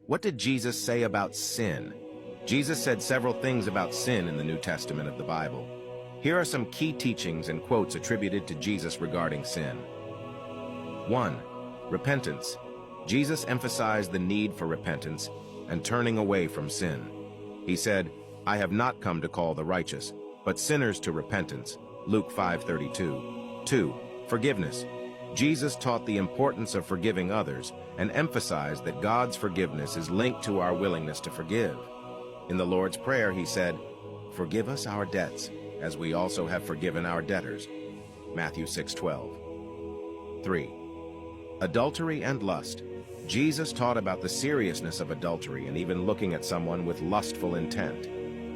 What did Jesus say about sin? Jesus said several things about sin in the New Testament of the Bible. Here are some key teachings and quotes attributed to Jesus regarding sin. 1. Repentance. Jesus emphasized the need for repentance and turning away from sin. He said, "I have not come to call the righteous, but sinners to repentance." Luke 5:32. 2. Forgiveness. Jesus taught the importance of forgiving others and emphasized that God's forgiveness is linked to our willingness to forgive. In the Lord's Prayer, he said, "Forgive us our debts, as we also have forgiven our debtors." Matthew 6:12. 3. Adultery and lust. Jesus taught about the seriousness of adultery and even looking at someone with lustful intent.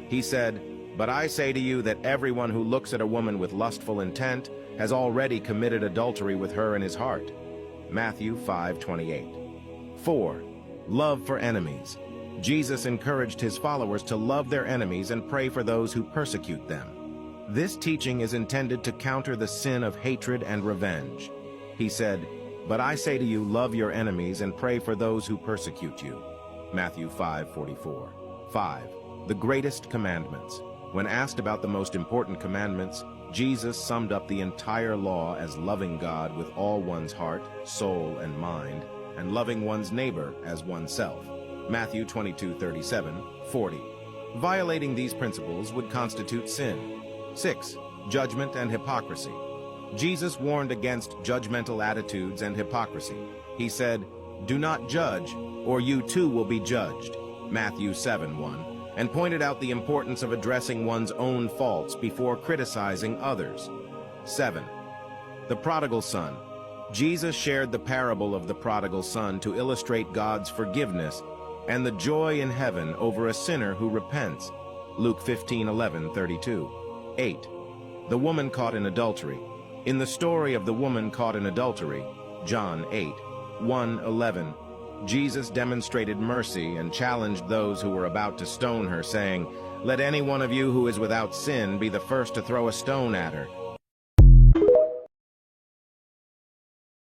He said, "But I say to you that everyone who looks at a woman with lustful intent has already committed adultery with her in his heart." Matthew 5:28. 4. Love for enemies. Jesus encouraged his followers to love their enemies and pray for those who persecute them. This teaching is intended to counter the sin of hatred and revenge. He said, "But I say to you, love your enemies and pray for those who persecute you." Matthew 5:44. 5. The greatest commandments. When asked about the most important commandments, Jesus summed up the entire law as loving God with all one's heart, soul, and mind, and loving one's neighbor as oneself. Matthew 22:37, 40. Violating these principles would constitute sin. 6. Judgment and hypocrisy. Jesus warned against judgmental attitudes and hypocrisy. He said, "Do not judge, or you too will be judged." Matthew 7:1, and pointed out the importance of addressing one's own faults before criticizing others. 7. The prodigal son. Jesus shared the parable of the prodigal son to illustrate God's forgiveness and the joy in heaven over a sinner who repents. Luke 15:11-32. 8. The woman caught in adultery. In the story of the woman caught in adultery, John 8:1-11, Jesus demonstrated mercy and challenged those who were about to stone her, saying, "Let any one of you who is without sin be the first to throw a stone at her."